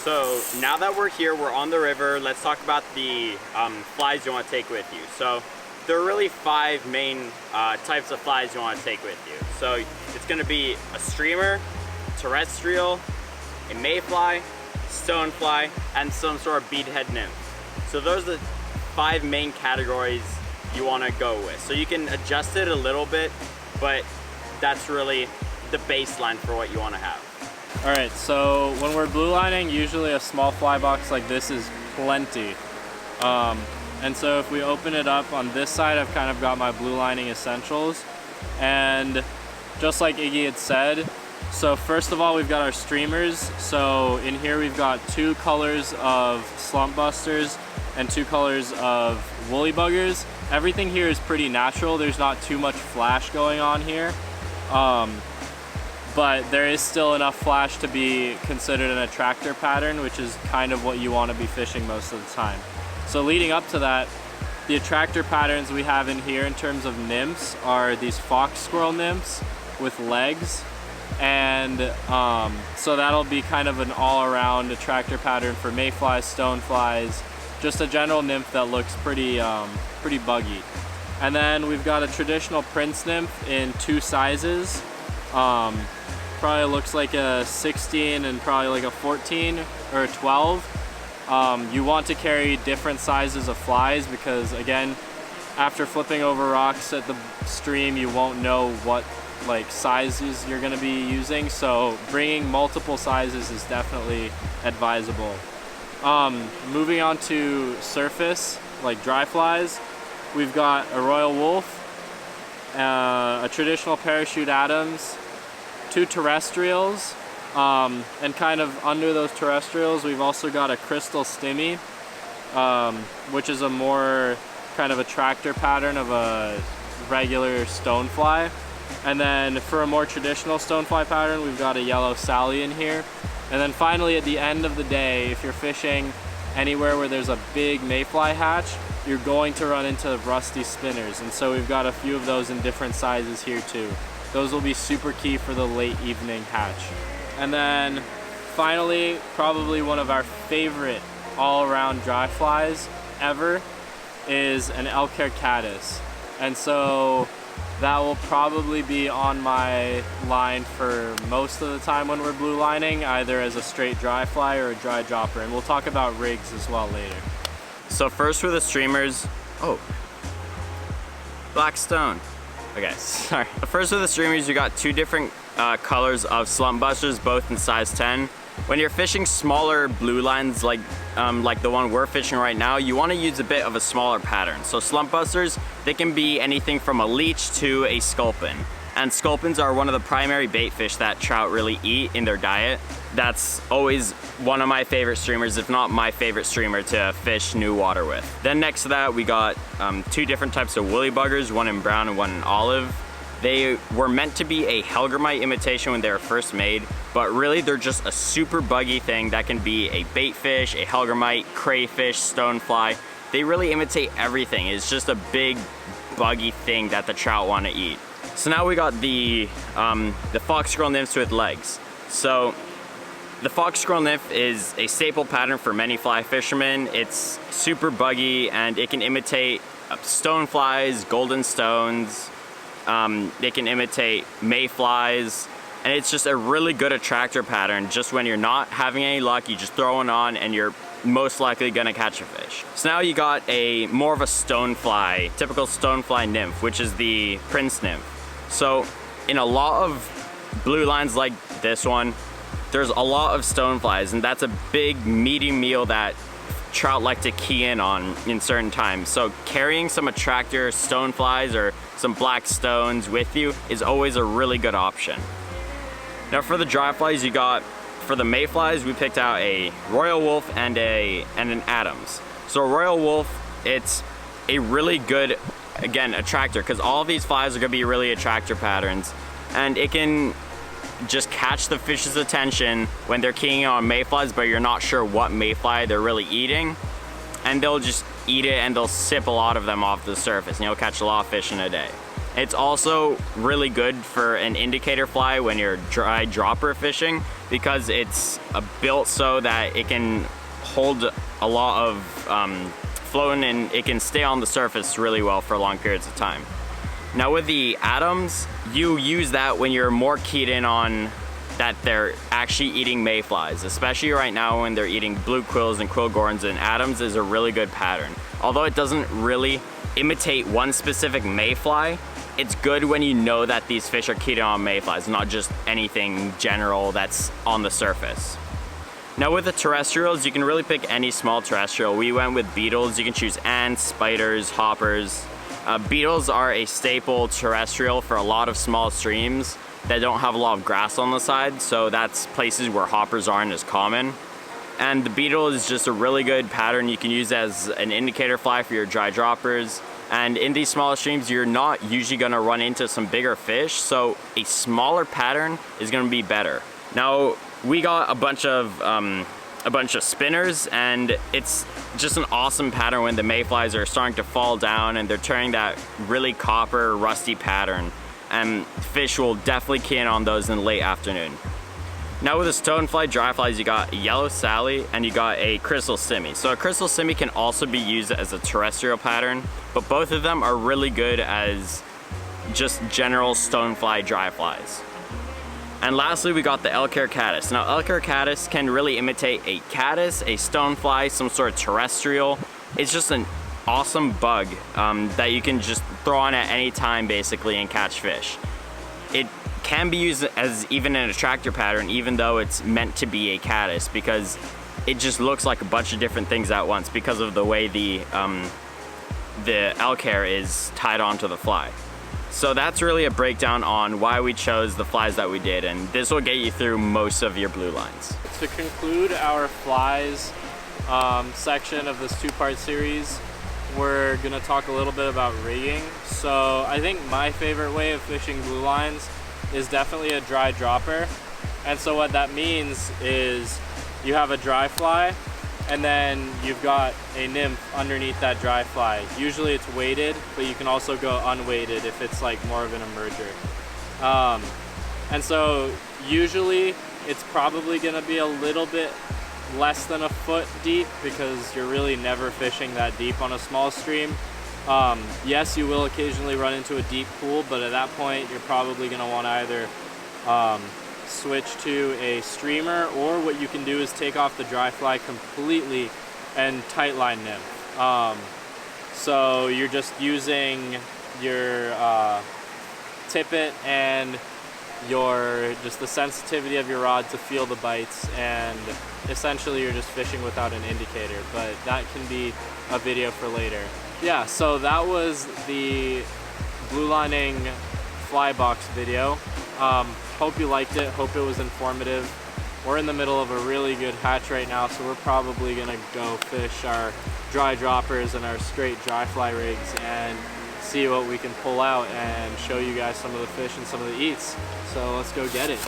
So now that we're here, we're on the river, let's talk about the flies you want to take with you. So there are really 5 main types of flies you want to take with you. So it's going to be a streamer, terrestrial, a mayfly, stonefly, and some sort of beadhead nymph. So those are the 5 main categories you want to go with. So you can adjust it a little bit, but that's really the baseline for what you want to have. All right, so when we're blue lining, usually a small fly box like this is plenty. And so if we open it up on this side, I've kind of got my blue lining essentials. And just like Iggy had said, so first of all, we've got our streamers. So in here, we've got 2 colors of slump busters and 2 colors of woolly buggers. Everything here is pretty natural. There's not too much flash going on here. But there is still enough flash to be considered an attractor pattern, which is kind of what you want to be fishing most of the time. So leading up to that, the attractor patterns we have in here in terms of nymphs are these fox squirrel nymphs with legs. And so that'll be kind of an all-around attractor pattern for mayflies, stoneflies, just a general nymph that looks pretty buggy. And then we've got a traditional prince nymph in 2 sizes. Probably looks like a 16 and probably like a 14 or a 12. You want to carry different sizes of flies because, again, after flipping over rocks at the stream, you won't know what like sizes you're going to be using, so bringing multiple sizes is definitely advisable. Moving on to surface, like dry flies, we've got a royal wolf, a traditional parachute Adams, 2 terrestrials, and kind of under those terrestrials we've also got a crystal stimmy, which is a more kind of attractor pattern of a regular stonefly. And then for a more traditional stonefly pattern, we've got a yellow Sally in here. And then finally at the end of the day, if you're fishing anywhere where there's a big mayfly hatch, you're going to run into rusty spinners. And so we've got a few of those in different sizes here too. Those will be super key for the late evening hatch. And then finally, probably one of our favorite all-around dry flies ever is an elk-haired caddis. And so that will probably be on my line for most of the time when we're blue lining, either as a straight dry fly or a dry dropper. And we'll talk about rigs as well later. So first for the streamers, black stone. Okay, sorry. First with the streamers, you got 2 different colors of slump busters, both in size 10. When you're fishing smaller blue lines like the one we're fishing right now, you want to use a bit of a smaller pattern. So slump busters, they can be anything from a leech to a sculpin. And sculpins are one of the primary bait fish that trout really eat in their diet. That's always one of my favorite streamers, if not my favorite streamer to fish new water with. Then next to that, we got 2 different types of woolly buggers, one in brown and one in olive. They were meant to be a hellgrammite imitation when they were first made, but really they're just a super buggy thing that can be a bait fish, a hellgrammite, crayfish, stonefly. They really imitate everything. It's just a big buggy thing that the trout want to eat. So now we got the fox squirrel nymphs with legs. So the fox squirrel nymph is a staple pattern for many fly fishermen. It's super buggy and it can imitate stoneflies, golden stones. It can imitate mayflies, and it's just a really good attractor pattern. Just when you're not having any luck, you just throw it on and you're most likely gonna catch a fish. So now you got more of a stonefly, typical stonefly nymph, which is the prince nymph. So in a lot of blue lines like this one, there's a lot of stoneflies, and that's a big meaty meal that trout like to key in on in certain times. So carrying some attractor stoneflies or some black stones with you is always a really good option. Now for the dry flies, you got, for the mayflies, we picked out a royal wolf and an Adams. So a royal wolf, it's a really good, again, attractor, because all of these flies are gonna be really attractor patterns, and it can just catch the fish's attention when they're keying on mayflies, but you're not sure what mayfly they're really eating, and they'll just eat it and they'll sip a lot of them off the surface, and you'll catch a lot of fish in a day. It's also really good for an indicator fly when you're dry dropper fishing, because it's built so that it can hold a lot of floating, and it can stay on the surface really well for long periods of time. Now with the Adams, you use that when you're more keyed in on that they're actually eating mayflies, especially right now when they're eating blue quills and quill gordons, and Adams is a really good pattern. Although it doesn't really imitate one specific mayfly, it's good when you know that these fish are keyed in on mayflies, not just anything general that's on the surface. Now with the terrestrials, you can really pick any small terrestrial. We went with beetles. You can choose ants, spiders, hoppers. Beetles are a staple terrestrial for a lot of small streams that don't have a lot of grass on the side, so that's places where hoppers aren't as common. And the beetle is just a really good pattern you can use as an indicator fly for your dry droppers. And in these smaller streams, you're not usually gonna run into some bigger fish, so a smaller pattern is gonna be better. Now, we got a bunch of spinners, and it's just an awesome pattern when the mayflies are starting to fall down and they're turning that really copper, rusty pattern. And fish will definitely key in on those in the late afternoon. Now with the stonefly dry flies, you got a yellow Sally and you got a crystal simmy. So a crystal simmy can also be used as a terrestrial pattern, but both of them are really good as just general stonefly dry flies. And lastly, we got the elk-hair caddis. Now elk-hair caddis can really imitate a caddis, a stonefly, some sort of terrestrial. It's just an awesome bug that you can just throw on at any time basically and catch fish. It can be used as even an attractor pattern, even though it's meant to be a caddis, because it just looks like a bunch of different things at once because of the way the elk hair is tied onto the fly. So that's really a breakdown on why we chose the flies that we did, and this will get you through most of your blue lines. To conclude our flies section of this two-part series, we're gonna talk a little bit about rigging. So I think my favorite way of fishing blue lines is definitely a dry dropper. And so what that means is you have a dry fly and then you've got a nymph underneath that dry fly. Usually it's weighted, but you can also go unweighted if it's like more of an emerger. And so usually it's probably gonna be a little bit less than a foot deep because you're really never fishing that deep on a small stream. Yes, you will occasionally run into a deep pool, but at that point you're probably going to want to either switch to a streamer, or what you can do is take off the dry fly completely and tight line nymph. So you're just using your tippet and just the sensitivity of your rod to feel the bites, and essentially you're just fishing without an indicator, but that can be a video for later. Yeah, so that was the blue lining fly box video. Hope you liked it, hope it was informative. We're in the middle of a really good hatch right now, so we're probably gonna go fish our dry droppers and our straight dry fly rigs and see what we can pull out and show you guys some of the fish and some of the eats. So let's go get it.